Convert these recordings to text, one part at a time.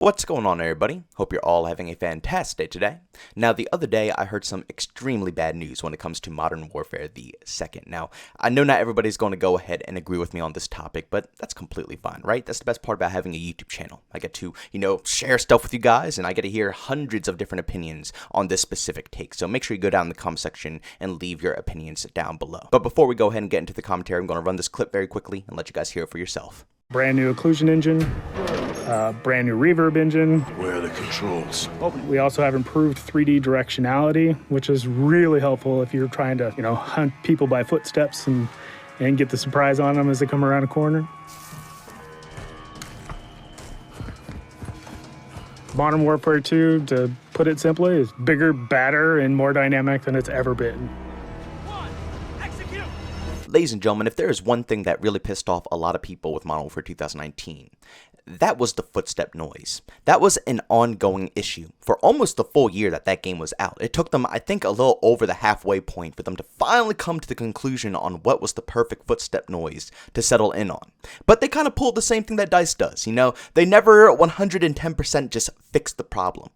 What's going on, everybody? Hope you're all having a fantastic day today. Now, the other day, I heard some extremely bad news when it comes to Modern Warfare the 2nd. Now, I know not everybody's going to go ahead and agree with me on this topic, but that's completely fine, right? That's the best part about having a YouTube channel. I get to, share stuff with you guys, and I get to hear hundreds of different opinions on this specific take. So make sure you go down in the comment section and leave your opinions down below. But before we go ahead and get into the commentary, I'm going to run this clip very quickly and let you guys hear it for yourself. Brand new occlusion engine, brand new reverb engine. Where are the controls? We also have improved 3D directionality, which is really helpful if you're trying to, hunt people by footsteps and get the surprise on them as they come around a corner. Modern Warfare 2, to put it simply, is bigger, badder, and more dynamic than it's ever been. Ladies and gentlemen, if there is one thing that really pissed off a lot of people with Modern Warfare 2019, that was the footstep noise. That was an ongoing issue for almost the full year that game was out. It took them, I think, a little over the halfway point for them to finally come to the conclusion on what was the perfect footstep noise to settle in on. But they kind of pulled the same thing that DICE does, They never 110% just fix the problem,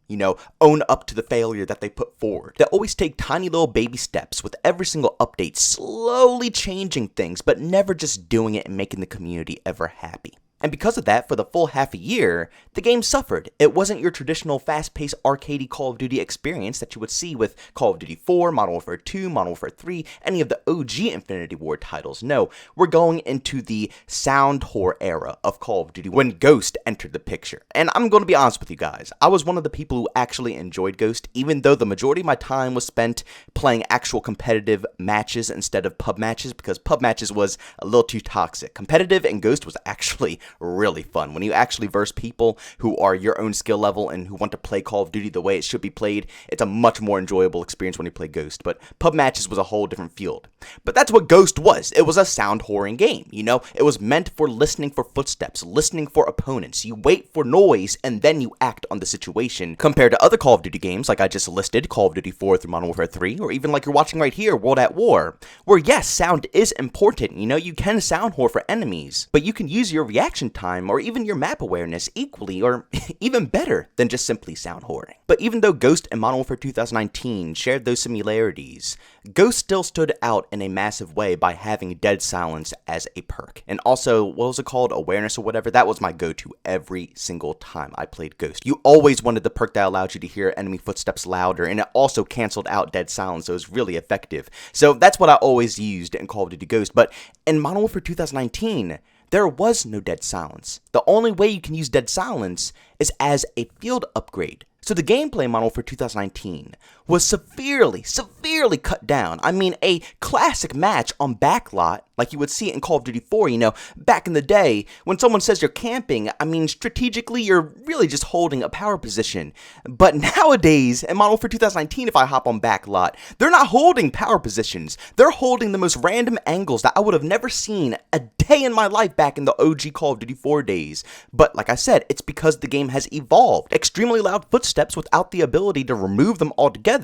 own up to the failure that they put forward. They always take tiny little baby steps with every single update, slowly changing things, but never just doing it and making the community ever happy. And because of that, for the full half a year, the game suffered. It wasn't your traditional fast-paced arcadey Call of Duty experience that you would see with Call of Duty 4, Modern Warfare 2, Modern Warfare 3, any of the OG Infinity Ward titles. No, we're going into the sound whore era of Call of Duty when Ghost entered the picture. And I'm going to be honest with you guys, I was one of the people who actually enjoyed Ghost, even though the majority of my time was spent playing actual competitive matches instead of pub matches, because pub matches was a little too toxic. Competitive and Ghost was actually really fun. When you actually verse people who are your own skill level and who want to play Call of Duty the way it should be played, it's a much more enjoyable experience when you play Ghost. But pub matches was a whole different field. But that's what Ghost was. It was a sound whoring game, It was meant for listening for footsteps, listening for opponents. You wait for noise and then you act on the situation, compared to other Call of Duty games like I just listed, Call of Duty 4 through Modern Warfare 3, or even like you're watching right here, World at War, where yes, sound is important, you can sound whore for enemies, but you can use your reaction time or even your map awareness equally or even better than just simply sound whoring. But even though Ghost and Modern Warfare 2019 shared those similarities, Ghost still stood out in a massive way by having dead silence as a perk. And also, what was it called? Awareness or whatever? That was my go-to every single time I played Ghost. You always wanted the perk that allowed you to hear enemy footsteps louder, and it also canceled out dead silence, so it was really effective. So that's what I always used in Call of Duty Ghost. But in Modern Warfare 2019, there was no dead silence. The only way you can use dead silence is as a field upgrade. So the gameplay in Modern Warfare 2019 was severely cut down. I mean, a classic match on backlot, like you would see it in Call of Duty 4, back in the day, when someone says you're camping, I mean, strategically, you're really just holding a power position. But nowadays, in Modern Warfare 2019, if I hop on backlot, they're not holding power positions. They're holding the most random angles that I would have never seen a day in my life back in the OG Call of Duty 4 days. But like I said, it's because the game has evolved. Extremely loud footsteps without the ability to remove them altogether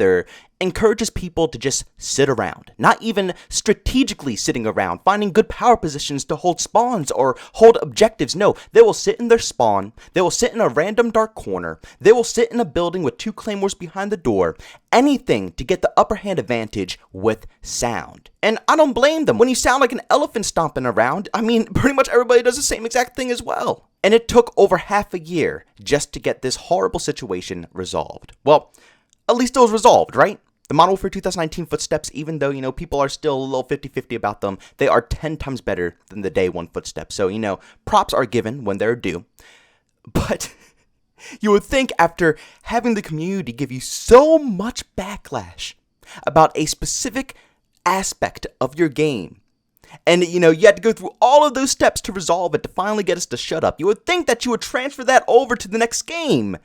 encourages people to just sit around, not even strategically sitting around, finding good power positions to hold spawns or hold objectives. No, they will sit in their spawn, they will sit in a random dark corner, they will sit in a building with 2 claymores behind the door, anything to get the upper hand advantage with sound. And I don't blame them. When you sound like an elephant stomping around, I mean, pretty much everybody does the same exact thing as well. And it took over half a year just to get this horrible situation resolved. Well, at least it was resolved, right? The Modern Warfare 2019 footsteps, even though, people are still a little 50-50 about them, they are 10 times better than the day one footsteps. So, props are given when they're due. But you would think after having the community give you so much backlash about a specific aspect of your game, and, you had to go through all of those steps to resolve it to finally get us to shut up, you would think that you would transfer that over to the next game.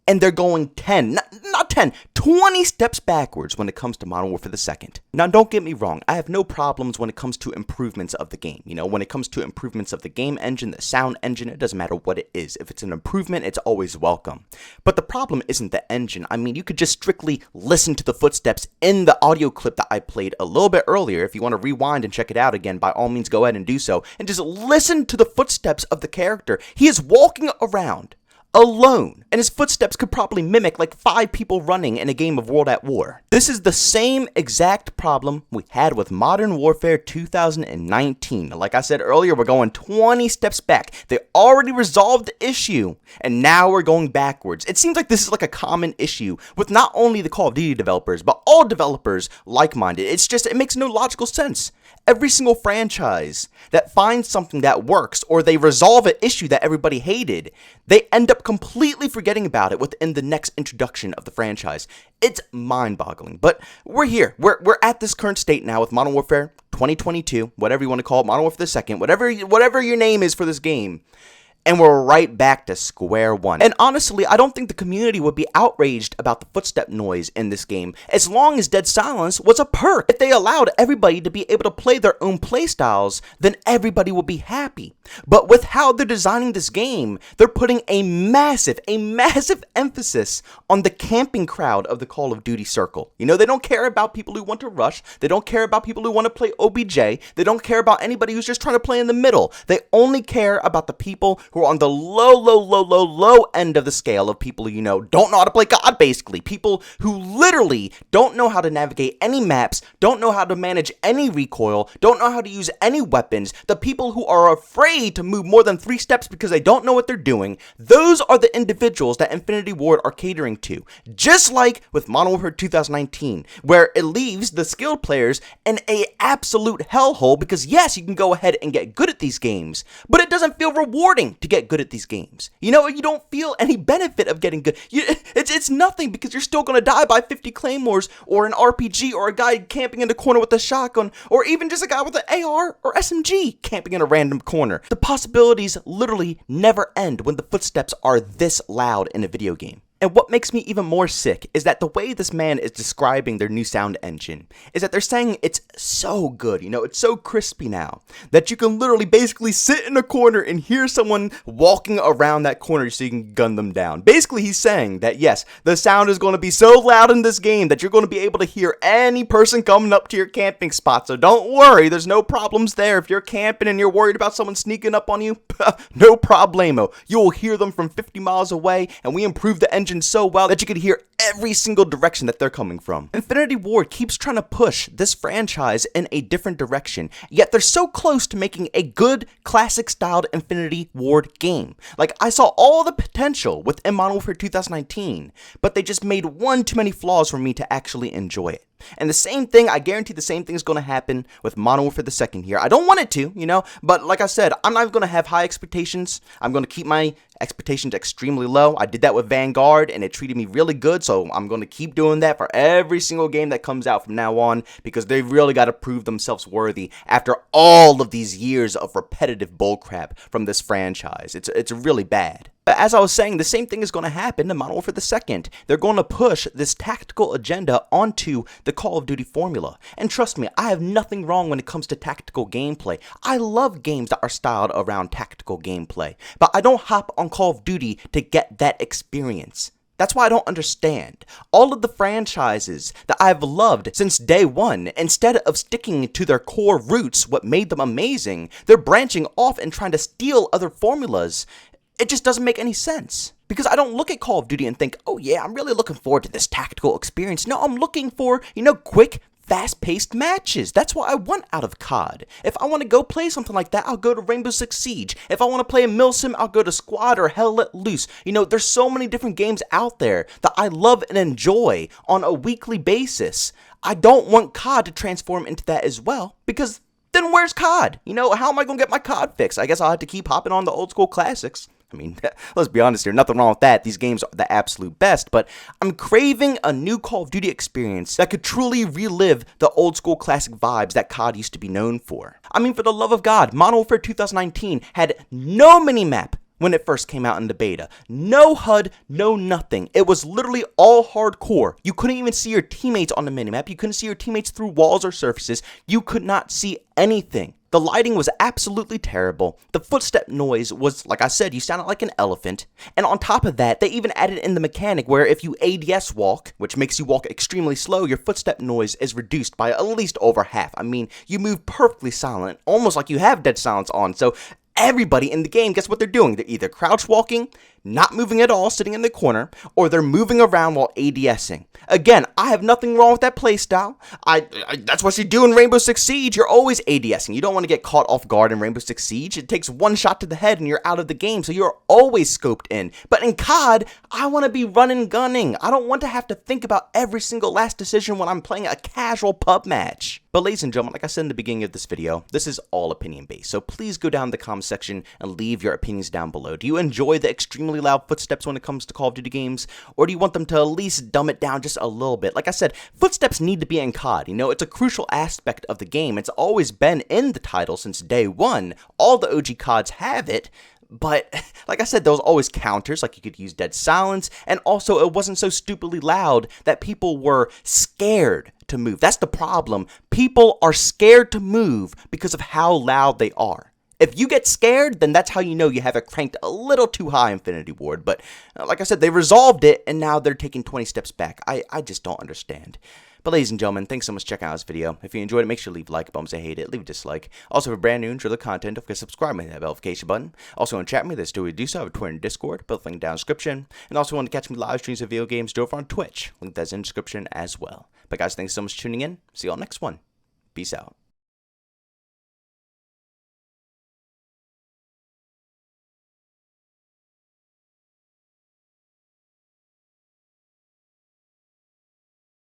And they're going 10, not 10, 20 steps backwards when it comes to Modern Warfare the 2nd. Now, don't get me wrong, I have no problems when it comes to improvements of the game. When it comes to improvements of the game engine, the sound engine, it doesn't matter what it is. If it's an improvement, it's always welcome. But the problem isn't the engine. I mean, you could just strictly listen to the footsteps in the audio clip that I played a little bit earlier. If you want to rewind and check it out again, by all means, go ahead and do so. And just listen to the footsteps of the character. He is walking around alone, and his footsteps could probably mimic like 5 people running in a game of World at War. This is the same exact problem we had with Modern Warfare 2019. Like I said earlier, we're going 20 steps back. They already resolved the issue, and now we're going backwards. It seems like this is like a common issue with not only the Call of Duty developers, but all developers like-minded. It makes no logical sense. Every single franchise that finds something that works, or they resolve an issue that everybody hated, they end up completely forgetting about it within the next introduction of the franchise. It's mind-boggling, but we're here. We're at this current state now with Modern Warfare 2022, whatever you want to call it, Modern Warfare the Second, whatever your name is for this game. And we're right back to square one. And honestly, I don't think the community would be outraged about the footstep noise in this game as long as dead silence was a perk. If they allowed everybody to be able to play their own playstyles, then everybody would be happy. But with how they're designing this game, they're putting a massive emphasis on the camping crowd of the Call of Duty circle. You know, they don't care about people who want to rush. They don't care about people who want to play OBJ. They don't care about anybody who's just trying to play in the middle. They only care about the people who are on the low end of the scale of people who, you know, don't know how to play COD, basically. People who literally don't know how to navigate any maps, don't know how to manage any recoil, don't know how to use any weapons. The people who are afraid to move more than 3 steps because they don't know what they're doing. Those are the individuals that Infinity Ward are catering to. Just like with Modern Warfare 2019, where it leaves the skilled players in a absolute hellhole because yes, you can go ahead and get good at these games, but it doesn't feel rewarding to get good at these games. You know, you don't feel any benefit of getting good. It's nothing because you're still going to die by 50 claymores or an RPG or a guy camping in the corner with a shotgun or even just a guy with an AR or SMG camping in a random corner. The possibilities literally never end when the footsteps are this loud in a video game. And what makes me even more sick is that the way this man is describing their new sound engine is that they're saying it's so good, you know, it's so crispy now that you can literally basically sit in a corner and hear someone walking around that corner so you can gun them down. Basically, he's saying that yes, the sound is going to be so loud in this game that you're going to be able to hear any person coming up to your camping spot. So don't worry, there's no problems there. If you're camping and you're worried about someone sneaking up on you, no problemo. You'll hear them from 50 miles away, and we improved the engine so well that you could hear every single direction that they're coming from. Infinity Ward keeps trying to push this franchise in a different direction, yet they're so close to making a good classic-styled Infinity Ward game. Like, I saw all the potential within Modern Warfare 2019, but they just made one too many flaws for me to actually enjoy it. And the same thing, I guarantee the same thing is going to happen with Modern Warfare the Second here. I don't want it to, you know, but like I said, I'm not going to have high expectations. I'm going to keep my expectations extremely low. I did that with Vanguard, and it treated me really good, so I'm going to keep doing that for every single game that comes out from now on, because they've really got to prove themselves worthy after all of these years of repetitive bullcrap from this franchise. It's really bad. But as I was saying, the same thing is going to happen to Modern Warfare the Second. They're going to push this tactical agenda onto the Call of Duty formula. And trust me, I have nothing wrong when it comes to tactical gameplay. I love games that are styled around tactical gameplay. But I don't hop on Call of Duty to get that experience. That's why I don't understand. All of the franchises that I've loved since day one, instead of sticking to their core roots, what made them amazing, they're branching off and trying to steal other formulas. It just doesn't make any sense. Because I don't look at Call of Duty and think, oh yeah, I'm really looking forward to this tactical experience. No, I'm looking for, you know, quick, fast-paced matches. That's what I want out of COD. If I want to go play something like that, I'll go to Rainbow Six Siege. If I want to play a Milsim, I'll go to Squad or Hell Let Loose. You know, there's so many different games out there that I love and enjoy on a weekly basis. I don't want COD to transform into that as well, because then where's COD? You know, how am I going to get my COD fix? I guess I'll have to keep hopping on the old school classics. I mean, let's be honest here, nothing wrong with that. These games are the absolute best, but I'm craving a new Call of Duty experience that could truly relive the old school classic vibes that COD used to be known for. I mean, for the love of God, Modern Warfare 2019 had no minimap when it first came out in the beta. No HUD, no nothing. It was literally all hardcore. You couldn't even see your teammates on the minimap. You couldn't see your teammates through walls or surfaces. You could not see anything. The lighting was absolutely terrible. The footstep noise was, like I said, you sounded like an elephant. And on top of that, they even added in the mechanic where if you ADS walk, which makes you walk extremely slow, your footstep noise is reduced by at least over half. I mean, you move perfectly silent, almost like you have dead silence on. So everybody in the game, guess what they're doing? They're either crouch walking, not moving at all, sitting in the corner, or they're moving around while ADSing. Again, I have nothing wrong with that playstyle. That's what you do in Rainbow Six Siege. You're always ADSing. You don't want to get caught off guard in Rainbow Six Siege. It takes one shot to the head and you're out of the game, so you're always scoped in. But in COD, I want to be running gunning. I don't want to have to think about every single last decision when I'm playing a casual pub match. But ladies and gentlemen, like I said in the beginning of this video, this is all opinion based, so please go down in the comment section and leave your opinions down below. Do you enjoy the extremely loud footsteps when it comes to Call of Duty games, or do you want them to at least dumb it down just a little bit? Like I said, footsteps need to be in COD. You know, it's a crucial aspect of the game. It's always been in the title since day one. All the OG CODs have it. But, like I said, there was always counters, like you could use dead silence, and also it wasn't so stupidly loud that people were scared to move. That's the problem. People are scared to move because of how loud they are. If you get scared, then that's how you know you have it cranked a little too high, Infinity Ward. But, like I said, they resolved it, and now they're taking 20 steps back. I just don't understand. But ladies and gentlemen, thanks so much for checking out this video. If you enjoyed it, make sure to leave a like, bumps, I hate it, leave a dislike. Also, if you're brand new and enjoy the content, don't forget to subscribe and hit that notification button. Also, want to chat with me, there's still do so. I have a Twitter and Discord, both linked down in the description. And also, want to catch me live streams of video games, do over on Twitch. Link that's in the description as well. But guys, thanks so much for tuning in. See you all next one. Peace out.